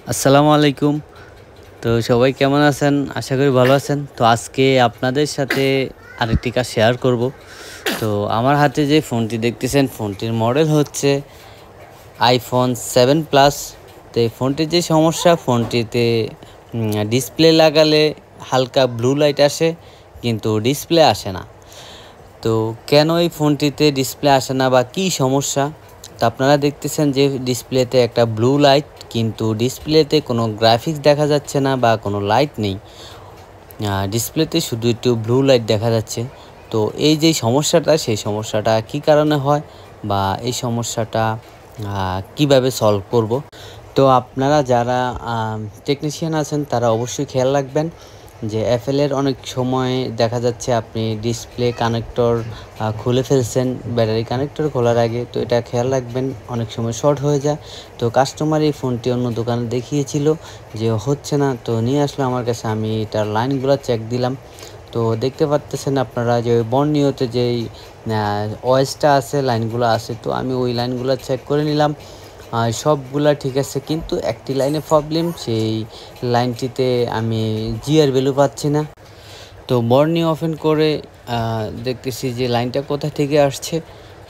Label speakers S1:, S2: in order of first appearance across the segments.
S1: আসসালামু আলাইকুম। তো সবাই কেমন আছেন? আশা করি ভালো আছেন। তো আজকে আপনাদের সাথে আরেকটি কাজ শেয়ার করব। তো আমার হাতে যে ফোনটি দেখতেছেন, ফোনটির মডেল হচ্ছে iPhone 7 প্লাস। তো এই ফোনটির যে সমস্যা, ফোনটিতে ডিসপ্লে লাগালে হালকা ব্লু লাইট আসে, কিন্তু ডিসপ্লে আসে না। তো কেন এই ফোনটিতে ডিসপ্লে আসে না বা কী সমস্যা? তো আপনারা দেখতেছেন যে ডিসপ্লেতে একটা ব্লু লাইট, কিন্তু ডিসপ্লেতে কোনো গ্রাফিক্স দেখা যাচ্ছে না বা কোনো লাইট নেই। ডিসপ্লেতে শুধু একটু ব্লু লাইট দেখা যাচ্ছে। তো এই যে সমস্যাটা, সেই সমস্যাটা কী কারণে হয় বা এই সমস্যাটা কীভাবে সলভ করব? তো আপনারা যারা টেকনিশিয়ান আছেন তারা অবশ্যই খেয়াল রাখবেন যে অ্যাপেলের অনেক সময় দেখা যাচ্ছে আপনি ডিসপ্লে কানেক্টর খুলে ফেলছেন ব্যাটারি কানেক্টর খোলার আগে। তো এটা খেয়াল রাখবেন, অনেক সময় শর্ট হয়ে যায়। তো কাস্টমার এই ফোনটি অন্য দোকানে দেখিয়েছিল যে হচ্ছে না, তো নিয়ে আসলো আমার কাছে। আমি এটার লাইনগুলো চেক দিলাম। তো দেখতে পারতেছেন আপনারা যে বর্ণিওতে যেই ওএসটা আছে, লাইনগুলো আছে, তো আমি ওই লাইনগুলো চেক করে নিলাম। সবগুলা ঠিক আছে, কিন্তু একটি লাইনে প্রবলেম, সেই লাইনটিতে আমি জিআর ভ্যালু পাচ্ছি না। তো বর্নি ওপেন করে দেখতেছি যে লাইনটা কোথা থেকে আসছে।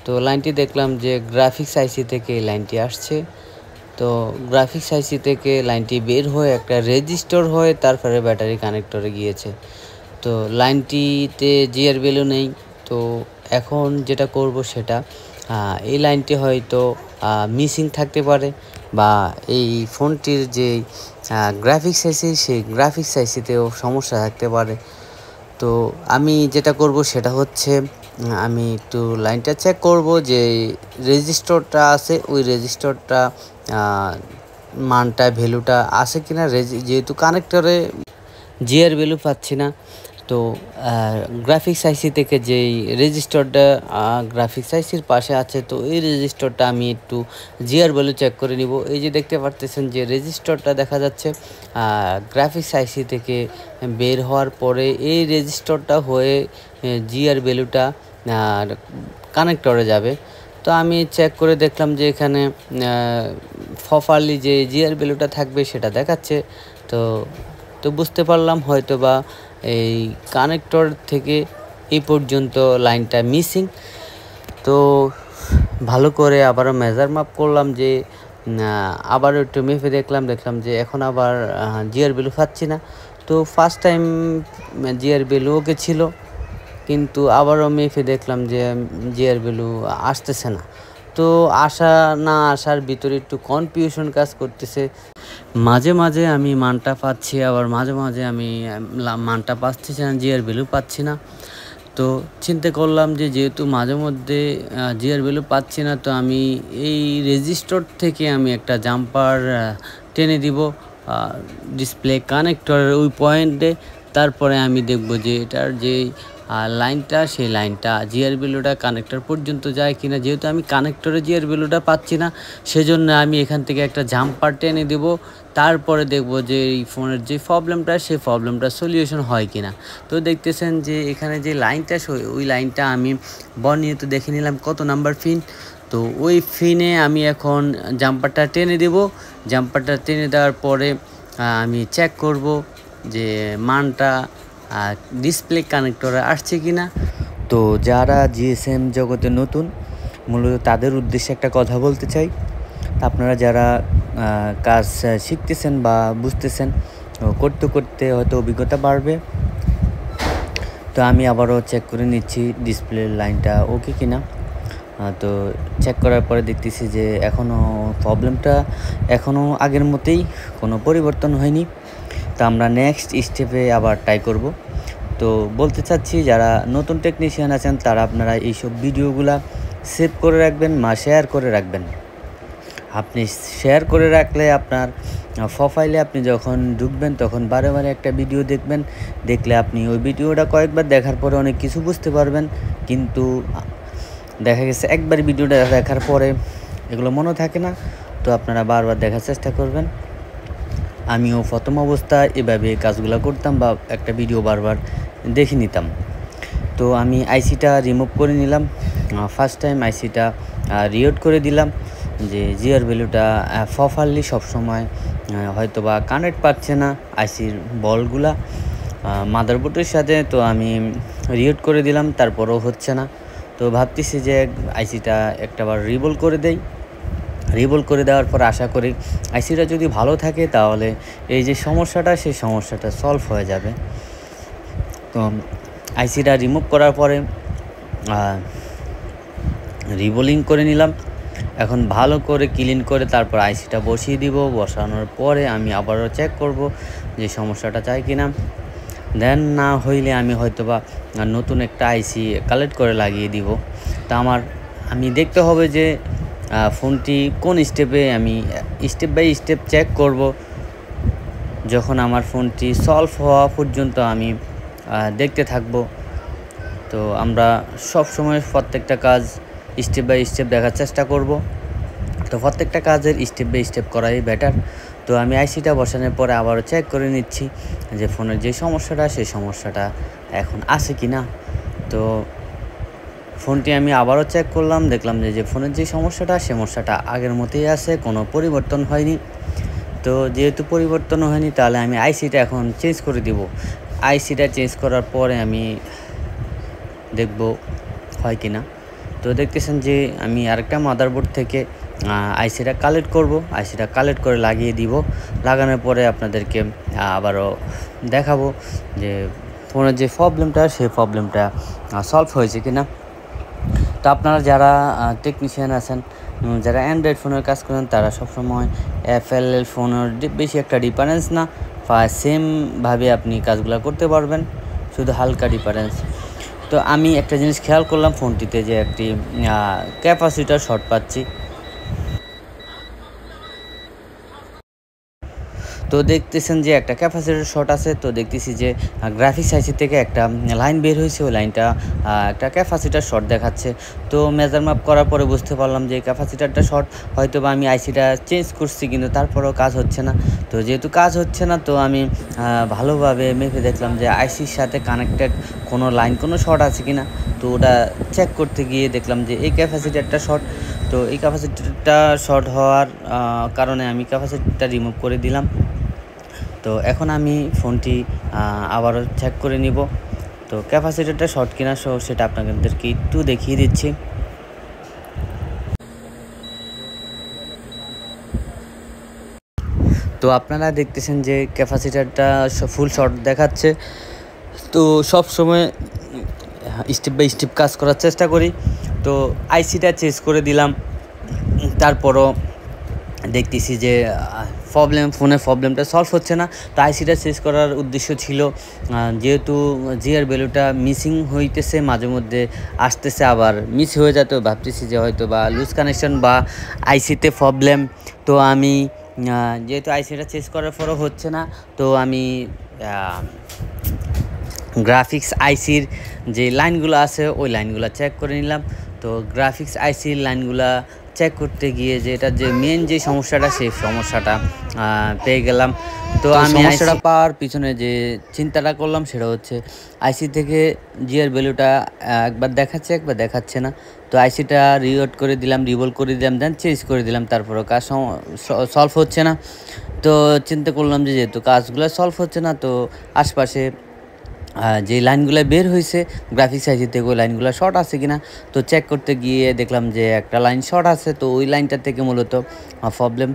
S1: তো লাইনটি দেখলাম যে গ্রাফিক্স আইসি থেকে এই লাইনটি আসছে। তো গ্রাফিক্স আইসি থেকে লাইনটি বের হয়ে একটা রেজিস্টর হয়ে তারপরে ব্যাটারি কানেক্টরে গিয়েছে। তো লাইনটিতে জিআর ভ্যালু নেই। তো এখন যেটা করব সেটা, এই লাইনটি হয়তো মিসিং থাকতে পারে, বা এই ফোনটির যে গ্রাফিক্স আইসি, সেই গ্রাফিক্স আইসিতেও সমস্যা থাকতে পারে। তো আমি যেটা করব সেটা হচ্ছে, আমি একটু লাইনটা চেক করব যে রেজিস্টরটা আছে, ওই রেজিস্টরটা মানটা ভ্যালুটা আছে কিনা। যেহেতু কানেক্টরে জিআর ভ্যালু পাচ্ছি না, তো গ্রাফিক্স আইসি থেকে যেই রেজিস্টরটা গ্রাফিক্স আইসির পাশে আছে, তো এই রেজিস্টরটা আমি একটু জিআর ভ্যালু চেক করে নিব। এই যে দেখতে পারতেছেন যে রেজিস্টরটা দেখা যাচ্ছে গ্রাফিক্স আইসি থেকে বের হওয়ার পরে এই রেজিস্টরটা হয়ে জিআর ভ্যালুটা কানেক্টরে যাবে। তো আমি চেক করে দেখলাম যে এখানে প্রপারলি যে জিআর ভ্যালুটা থাকবে সেটা দেখাচ্ছে। তো তো বুঝতে পারলাম হয়তো বা এই কানেক্টর থেকে এই পর্যন্ত লাইনটা মিসিং। তো ভালো করে আবারও মেজার মাপ করলাম, যে আবারও একটু মেপে দেখলাম যে এখন আবার জিআর ভ্যালু পাচ্ছি না। তো ফার্স্ট টাইম জিআর ভ্যালু ওকে ছিল, কিন্তু আবারও মেপে দেখলাম যে জিআর ভ্যালু আসতেছে না। তো আসা না আসার ভিতরে একটু কনফিউশন কাজ করতেছে। মাঝে মাঝে আমি মানটা পাচ্ছি, আবার মাঝে মাঝে আমি মানটা পাচ্ছি না, জিআর ভ্যালু পাচ্ছি না। তো চিন্তা করলাম যে যেহেতু মাঝে মধ্যে জিআর ভ্যালু পাচ্ছি না, তো আমি এই রেজিস্টর থেকে আমি একটা জাম্পার টেনে দিব ডিসপ্লে কানেক্টরের ওই পয়েন্টে। তারপরে আমি দেখব যে এটার যে লাইনটা, সেই লাইনটা জিআর ভ্যালুটা কানেক্টর পর্যন্ত যায় কিনা। যেহেতু আমি কানেক্টরে জিআর ভ্যালুটা পাচ্ছি না, সেজন্য আমি এখান থেকে একটা জাম্পার টেনে দেব। তারপরে দেখব যে এই ফোনের যে প্রবলেমটা, সেই প্রবলেমটা সলিউশন হয় কিনা। তো দেখতেছেন যে এখানে যে লাইনটা, ওই লাইনটা আমি বর্ণিত দেখে নিলাম কত নাম্বার পিন। তো ওই পিনে আমি এখন জাম্পারটা টেনে দেব। জাম্পারটা টেনে দেওয়ার পরে আমি চেক করব যে মানটা ডিসপ্লে কানেক্টরে আসছে কিনা। তো যারা জিএসএম জগতে নতুন, মূলত তাদের উদ্দেশ্যে একটা কথা বলতে চাই। আপনারা যারা কাজ শিখতেছেন বা বুঝতেছেন, করতে করতে হয়তো অভিজ্ঞতা বাড়বে। তো আমি আবারও চেক করে নিচ্ছি ডিসপ্লের লাইনটা ওকে কিনা। তো চেক করার পরে দেখতেছি যে প্রবলেমটা এখনও আগের মতোই, কোনো পরিবর্তন হয়নি। তো আমরা নেক্সট স্টেপে আবার ট্রাই করব। তো বলতে চাচ্ছি, যারা নতুন টেকনিশিয়ান আছেন তারা আপনারা এইসব ভিডিওগুলা সেভ করে রাখবেন বা শেয়ার করে রাখবেন। আপনি শেয়ার করে রাখলে আপনার প্রোফাইলে আপনি যখন ঢুকবেন তখন বারে বারে একটা ভিডিও দেখলে আপনি ওই ভিডিওটা কয়েকবার দেখার পরে অনেক কিছু বুঝতে পারবেন। কিন্তু দেখা গেছে একবার ভিডিওটা দেখার পরে এগুলো মনে থাকে না। তো আপনারা বারবার দেখার চেষ্টা করবেন। আমিও প্রথম অবস্থায় এভাবে কাজগুলো করতাম, বা একটা ভিডিও বারবার দেখে নিতাম। তো আমি আইসিটা রিমুভ করে নিলাম। ফার্স্ট টাইম আইসিটা রিওড করে দিলাম, যে জিআর ভ্যালুটা প্রপারলি সবসময় হয়তোবা কানেক্ট পাচ্ছে না আইসির বলগুলা মাদারবোর্ডের সাথে। তো আমি রিউট করে দিলাম, তারপরেও হচ্ছে না। তো ভাবতেছি যে আইসিটা একটাবার রিবোল করে দেই। রিবোল করে দেওয়ার পর আশা করি আইসিটা যদি ভালো থাকে তাহলে এই যে সমস্যাটা, সেই সমস্যাটা সলভ হয়ে যাবে। তো আইসিটা রিমুভ করার পরে রিবোলিং করে নিলাম। এখন ভালো করে ক্লিন করে তারপর আইসিটা বসিয়ে দিব। বসানোর পরে আমি আবারও চেক করব যে সমস্যাটা চাই কিনা। দেন না হইলে আমি হয়তোবা নতুন একটা আইসি কালেক্ট করে লাগিয়ে দিব। তা আমি দেখতে হবে যে ফোনটি কোন স্টেপে, আমি স্টেপ বাই স্টেপ চেক করব। যখন আমার ফোনটি সলভ হওয়া পর্যন্ত আমি দেখতে থাকব। তো আমরা সব সময় প্রত্যেকটা কাজ স্টেপ বাই স্টেপ দেখার চেষ্টা করব। তো প্রত্যেকটা কাজের স্টেপ বাই স্টেপ করাই বেটার। তো আমি আইসিটা বসানোর পরে আবারও চেক করে নিচ্ছি যে ফোনের যে সমস্যাটা, সেই সমস্যাটা এখন আছে কি না। তো ফোনটি আমি আবারও চেক করলাম, দেখলাম যে ফোনের যে সমস্যাটা আগের মতোই আছে, কোনো পরিবর্তন হয়নি। তো যেহেতু পরিবর্তন হয়নি তাহলে আমি আইসিটা এখন চেঞ্জ করে দিব। আইসিটা চেঞ্জ করার পরে আমি দেখব হয় কি না। তো দেখতেছেন যে আমি আরেকটা মাদারবোর্ড থেকে আইসিটা কালেক্ট করব। আইসিটা কালেক্ট করে লাগিয়ে দিব। লাগানোর পরে আপনাদেরকে আবারও দেখাবো যে ফোনের যে প্রবলেমটা, সেই প্রবলেমটা সলভ হয়েছে কি না। তো আপনারা যারা টেকনিশিয়ান আছেন, যারা অ্যান্ড্রয়েড ফোনের কাজ করেন, তারা সবসময় অ্যাপেল ফোনের বেশি একটা ডিফারেন্স না, সেমভাবে আপনি কাজগুলো করতে পারবেন, শুধু হালকা ডিফারেন্স। তো আমি একটা জিনিস খেয়াল করলাম ফোনটিতে যে একটি ক্যাপাসিটার শর্ট পাচ্ছি। তো দেখতেছেন যে একটা ক্যাপাসিটার শর্ট আছে। তো দেখতেছি যে গ্রাফিক্স আইসি থেকে একটা লাইন বের হয়েছে, ওই লাইনটা একটা ক্যাপাসিটার শর্ট দেখাচ্ছে। তো মেজার মাপ করার পরে বুঝতে পারলাম যে ক্যাপাসিটারটা শর্ট। হয়তো বা আমি আইসিটা চেঞ্জ করছি কিন্তু তারপরেও কাজ হচ্ছে না। তো যেহেতু কাজ হচ্ছে না, তো আমি ভালোভাবে মেপে দেখলাম যে আইসির সাথে কানেক্টেড কোনো লাইন, কোনো শর্ট আছে কি না। তো ওটা চেক করতে গিয়ে দেখলাম যে এই ক্যাপাসিটারটা শর্ট। তো এই ক্যাপাসিটারটা শর্ট হওয়ার কারণে আমি ক্যাপাসিটারটা রিমুভ করে দিলাম। তো এখন আমি ফোনটি আবারও চেক করে নিব। তো ক্যাপাসিটারটা শর্ট কিনা সেটা আপনাদেরকে একটু দেখিয়ে দিচ্ছি। তো আপনারা দেখতেছেন যে ক্যাপাসিটারটা ফুল শর্ট দেখাচ্ছে। তো সব সময় স্টেপ বাই স্টেপ কাজ করার চেষ্টা করি। তো আইসিটা চেঞ্জ করে দিলাম, তারপরও দেখতেছি যে ফোনের প্রবলেমটা সলভ হচ্ছে না। তো আইসিটা চেঞ্জ করার উদ্দেশ্য ছিল, যেহেতু জিআর ভ্যালুটা মিসিং হইতেছে, মাঝে মধ্যে আসতেছে আবার মিস হয়ে যেত। ভাবতেছি যে হয়তো বা লুজ কানেকশন বা আইসিতে প্রবলেম। তো আমি যেহেতু আইসিটা চেঞ্জ করার পরও হচ্ছে না, তো আমি গ্রাফিক্স আইসির যে লাইনগুলো আছে ওই লাইনগুলো চেক করে নিলাম। তো গ্রাফিক্স আইসির লাইনগুলো চেক করতে গিয়ে যে এটা যে মেন যে সমস্যাটা, সেই সমস্যাটা পেয়ে গেলাম। তো আমি সমস্যাটা পাওয়ার পিছনে যে চিন্তাটা করলাম সেটা হচ্ছে আইসি থেকে জিআর ভ্যালুটা একবার দেখাচ্ছে, একবার দেখাচ্ছে না। তো আইসিটা রিওট করে দিলাম, রিভোল করে দিলাম, দেন চেঞ্জ করে দিলাম, তারপরও কাজ সলভ হচ্ছে না। তো চিন্তা করলাম যে যেহেতু কাজগুলো সলভ হচ্ছে না, তো আশপাশে যে লাইনগুলো বের হয়েছে গ্রাফিক্স আইসি থেকে, ওই লাইনগুলো শর্ট আছে কিনা। তো চেক করতে গিয়ে দেখলাম যে একটা লাইন শর্ট আছে। তো ওই লাইনটা থেকে মূলত প্রবলেম।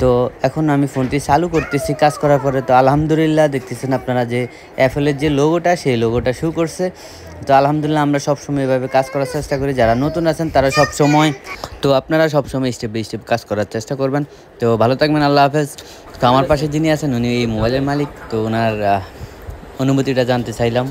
S1: তো এখন আমি ফোনটি চালু করতেছি কাজ করার পরে। তো আলহামদুলিল্লাহ দেখতেছেন আপনারা যে অ্যাপেলের যে লোগোটা, সেই লোগোটা শো করছে। তো আলহামদুলিল্লাহ আমরা সবসময় এভাবে কাজ করার চেষ্টা করি। যারা নতুন আছেন তারা সবসময়, তো আপনারা সবসময় স্টেপ বাই স্টেপ কাজ করার চেষ্টা করবেন। তো ভালো থাকবেন, আল্লাহ হাফেজ। তো আমার পাশে যিনি আছেন উনি এই মোবাইলের মালিক। তো ওনার অনুমতিটা জানতে চাইলাম।